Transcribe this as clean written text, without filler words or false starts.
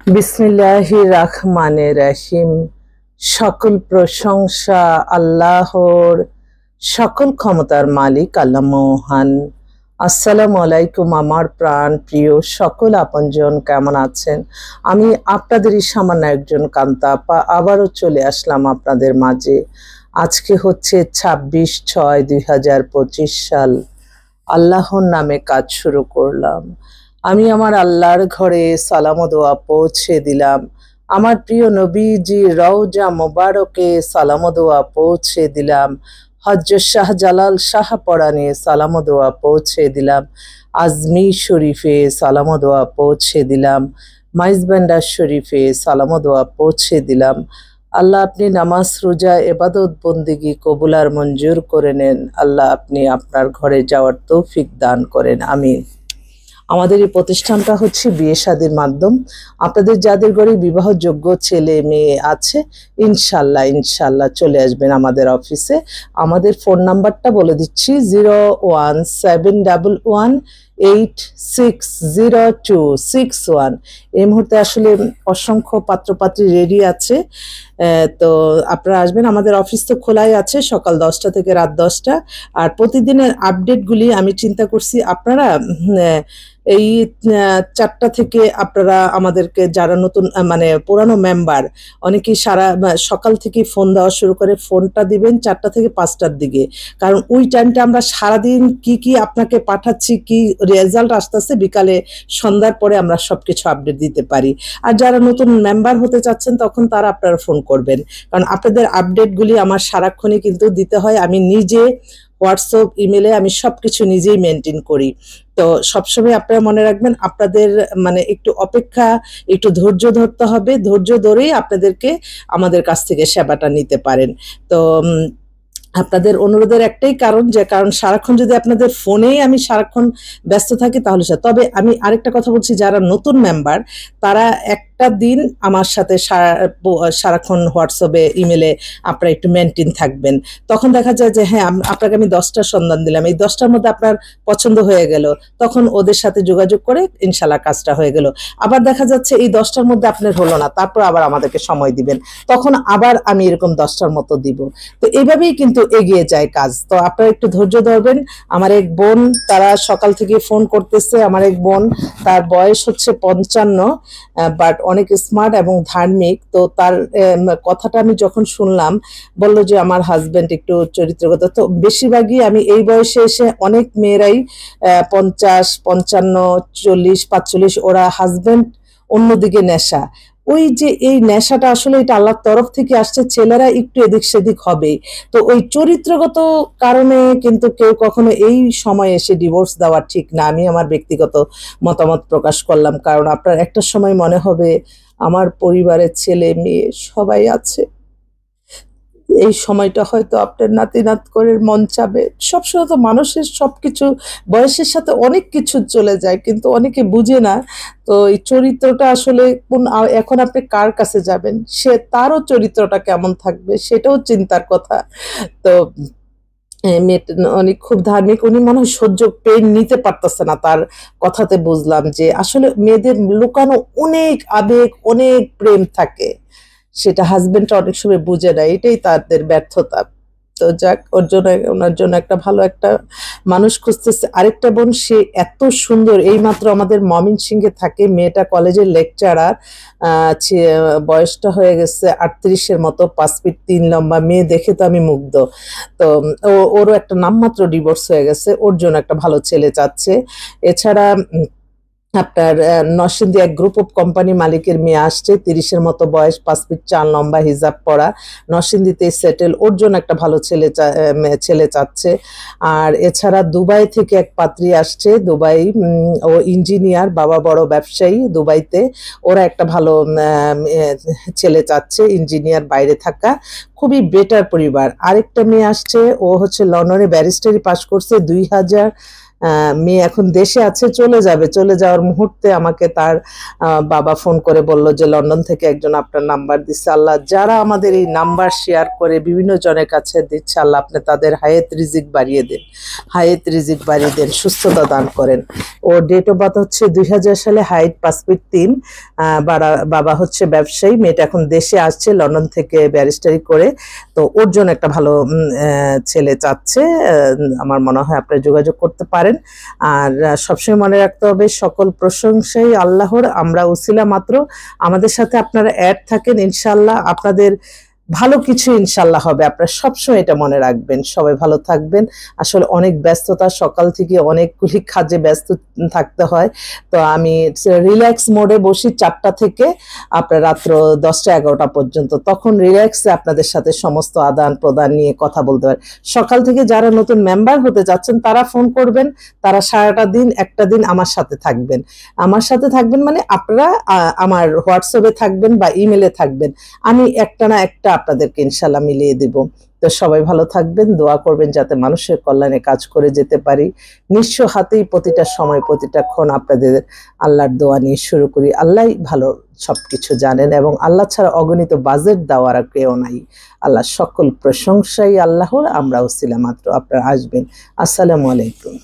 বিসমিল্লাহির রহমানির রহিম। সকল প্রশংসা আল্লাহর, সকল ক্ষমতার মালিক আল্লাহ মহান। আসসালামু আলাইকুম আমার প্রাণ প্রিয় সকল আপনজন, কেমন আছেন? আমি আপনাদেরই সামান্য একজন কান্তা আপা আবারও চলে আসলাম আপনাদের মাঝে। আজকে হচ্ছে 26/6/2025 সাল। আল্লাহর নামে কাজ শুরু করলাম। আমি আমার আল্লাহর ঘরে সালাম ও দোয়া পৌঁছে দিলাম। আমার প্রিয় নবীজি রওজা মোবারকে সালাম ও দোয়া পৌঁছে দিলাম। হযরত শাহজালাল শাহপরানে সালাম ও দোয়া পৌঁছে দিলাম। আজমির শরীফে সালাম ও দোয়া পৌঁছে দিলাম। মাইজবান্ডার শরীফে সালাম ও দোয়া পৌঁছে দিলাম। আল্লাহ আপনি নামাজ রোজা এবাদত বন্দিগি কবুল আর মঞ্জুর করে নেন। আল্লাহ আপনি আপনার ঘরে যাওয়ার তৌফিক দান করেন, আমিন। আমাদের এই প্রতিষ্ঠানটা হচ্ছে বিয়ে শাদীর মাধ্যম। আপনাদের যাদের ঘরে বিবাহযোগ্য ছেলে মেয়ে আছে, ইনশাল্লাহ ইনশাল্লাহ চলে আসবেন আমাদের অফিসে। আমাদের ফোন নাম্বারটা বলে দিচ্ছি 017111860261। এই মুহূর্তে আসলে অসংখ্য পাত্রপাত্রী রেডি আছে। তো আপনারা আসবেন। আমাদের অফিস তো খোলাই আছে সকাল 10টা থেকে রাত 10টা। আর প্রতিদিনের আপডেটগুলি আমি চিন্তা করছি আপনারা এই 4টা থেকে আপনারা আমাদেরকে, যারা নতুন মানে পুরানো মেম্বার, অনেকেই সকাল থেকে ফোন দেওয়া শুরু করে। ফোনটা দিবেন 4টা থেকে 5টার দিকে, কারণ ওই টাইমটা আমরা সারাদিন কি আপনাকে পাঠাচ্ছি, কি রেজাল্ট আসতেছে, বিকালে সন্ধ্যার পরে আমরা সবকিছু আপডেট দিতে পারি। আর যারা নতুন মেম্বার হতে চাচ্ছেন তখন তারা আপনারা ফোন করবেন, কারণ আপনাদের আপডেটগুলি আমার সারাক্ষণই কিন্তু দিতে হয়। আমি নিজে হোয়াটসঅ্যাপ, ইমেলে আমি সবকিছু নিজেই মেনটেন করি। তো সবসময় আপনারা মনে রাখবেন, আপনাদের মানে একটু অপেক্ষা, একটু ধৈর্য ধরতে হবে। ধৈর্য ধরেই আপনাদেরকে আমাদের কাছ থেকে সেবাটা নিতে পারেন। তো আপনাদের অনুরোধের একটাই কারণ, যে কারণ সারাক্ষণ যদি আপনাদের ফোনেই আমি সারাক্ষণ ব্যস্ত থাকি তাহলে তবে আমি আরেকটা কথা বলছি, যারা নতুন মেম্বার তারা একটা দিন আমার সাথে সারাক্ষণ হোয়াটসঅ্যাপে, ইমেলে আপনারা একটু মেনটেন থাকবেন। তখন দেখা যায় যে হ্যাঁ, আপনাকে আমি 10টা সন্ধান দিলাম, এই 10টার মধ্যে আপনার পছন্দ হয়ে গেল, তখন ওদের সাথে যোগাযোগ করে ইনশাল্লাহ কাজটা হয়ে গেল। আবার দেখা যাচ্ছে এই 10টার মধ্যে আপনার হলো না, তারপর আবার আমাদেরকে সময় দিবেন, তখন আবার আমি এরকম 10টার মতো দিব। তো এইভাবেই কিন্তু এগিয়ে যায় কাজ। তো আপনারা একটু ধৈর্য ধরবেন। আমার এক বোন, তারা সকাল থেকে ফোন করতেছে। আমার এক বোন, তার বয়স হচ্ছে 55, বাট অনেক স্মার্ট এবং ধার্মিক। তো তার কথাটা আমি যখন শুনলাম, বলল যে আমার হাজবেন্ড একটু চরিত্রগত। তো বেশিরভাগই আমি এই বয়সে এসে অনেক মেয়েরাই 50, 55, 40, 45, ওরা হাজবেন্ড অন্যদিকে নেশা। ওই যে এই নেশাটা আসলে এটা আল্লাহর তরফ থেকে আসছে, ছেলেরা একটু এদিক সেদিক হবে। তো ওই চরিত্রগত কারণে কিন্তু কেউ কখনো এই সময় এসে ডিভোর্স দেওয়া ঠিক না। আমি আমার ব্যক্তিগত মতামত প্রকাশ করলাম, কারণ আপনার একটা সময় মনে হবে আমার পরিবারের ছেলে মেয়ে সবাই আছে। এই সময়টা হয়তো আপনার নাতি নাত করে মন চাবে। সবসময় তো মানুষের সবকিছু বয়সের সাথে অনেক কিছু চলে যায়, কিন্তু অনেকে বুঝে না। তো এই চরিত্রটা আসলে এখন আপনি কার কাছে যাবেন, সে তারও চরিত্রটা কেমন থাকবে সেটাও চিন্তার কথা। তো মেয়েটা অনেক খুব ধার্মিক, উনি মনে হয় সহ্য পেন নিতে পারতেছে না। তার কথাতে বুঝলাম যে আসলে মেয়েদের লুকানো অনেক আবেগ, অনেক প্রেম থাকে, সেটা হাজবেন্ডটা অনেক সময় বুঝে না, এটাই তাদের ব্যর্থতা। তো যাক, ওনার জন্য একটা ভালো একটা মানুষ খুঁজতেছে। আরেকটা বোন, সে এত সুন্দর, এইমাত্র আমাদের ময়মনসিংহে থাকে, মেয়েটা কলেজের লেকচারার। বয়সটা হয়ে গেছে 38-এর মতো, 5 ফিট 3 লম্বা মেয়ে, দেখে তো আমি মুগ্ধ। তো ওরও একটা নামমাত্র ডিভোর্স হয়ে গেছে, ওর জন্য একটা ভালো ছেলে চাচ্ছে। এছাড়া আপনার নরসিংদী এক গ্রুপ অফ কোম্পানি মালিকের মেয়ে আসছে, 30-এর মতো বয়স, 5 ফিট 4 লম্বা, হিজাব পরা, নরসিংদীতে সেটেল, ওর জন্য একটা ভালো ছেলে চাচ্ছে। আর এছাড়া দুবাই থেকে এক পাত্রী আসছে। দুবাই, ও ইঞ্জিনিয়ার, বাবা বড় ব্যবসায়ী দুবাইতে। ওরা একটা ভালো ছেলে চাচ্ছে, ইঞ্জিনিয়ার, বাইরে থাকা, খুবই বেটার পরিবার। আরেকটা মেয়ে আসছে, ও হচ্ছে লন্ডনে ব্যারিস্টারি পাশ করছে, মেয়ে এখন দেশে আছে, চলে যাবে, চলে যাওয়ার মুহূর্তে আমাকে তার বাবা ফোন করে বলল যে লন্ডন থেকে একজন আপনার নাম্বার দিচ্ছে। আল্লাহ, যারা আমাদের এই নাম্বার শেয়ার করে বিভিন্ন জনের কাছে দিচ্ছে, আল্লাহ আপনি তাদের হায়াত রিজিক বাড়িয়ে দেন, হায়াত রিজিক বাড়িয়ে দেন, সুস্থতা দান করেন। ওর ডেট অফ বার্থ হচ্ছে 2000 সালে, হাইট 5 ফিট 3। বাবা হচ্ছে ব্যবসায়ী, মেয়েটা এখন দেশে আসছে লন্ডন থেকে ব্যারিস্টারি করে। তো ওর জন্য একটা ভালো ছেলে চাচ্ছে। আমার মনে হয় আপনি যোগাযোগ করতে পারেন। আর সবসময় মনে রাখতে হবে, সকল প্রশংসাই আল্লাহর, আমরা উসিলা মাত্র। আমাদের সাথে আপনারা অ্যাড থাকেন, ইনশাল্লাহ আপনাদের ভালো কিছু ইনশাল্লাহ হবে। আপনারা সবসময় এটা মনে রাখবেন। সবাই ভালো থাকবেন। আসলে অনেক ব্যস্ততা, সকাল থেকে অনেকগুলি কাজে ব্যস্ত থাকতে হয়। তো আমি রিল্যাক্স মোডে বসি 4টা থেকে আপনার রাত্র 10টা 11টা পর্যন্ত। তখন রিল্যাক্সে আপনাদের সাথে সমস্ত আদান প্রদান নিয়ে কথা বলতে পারি। সকাল থেকে যারা নতুন মেম্বার হতে যাচ্ছেন তারা ফোন করবেন, তারা সারাটা দিন একটা দিন আমার সাথে থাকবেন। আমার সাথে থাকবেন মানে আপনারা আমার হোয়াটসঅ্যাপে থাকবেন বা ইমেলে থাকবেন, আমি একটা না একটা আপনাদেরকে ইনশাল্লাহ মিলিয়ে দিব। তো সবাই ভালো থাকবেন, দোয়া করবেন যাতে মানুষের কল্যাণে কাজ করে যেতে পারি। নিঃস্ব হাতেই প্রতিটা সময় প্রতিটা ক্ষণ আপনাদের আল্লাহর দোয়া নিয়ে শুরু করি। আল্লাহ ভালো সবকিছু জানেন এবং আল্লাহ ছাড়া অগণিত বাজেট দেওয়ার কেউ নাই। আল্লাহ সকল প্রশংসাই আল্লাহর, আমরা উসিলা মাত্র। আপনারা আসবেন। আসসালামু আলাইকুম।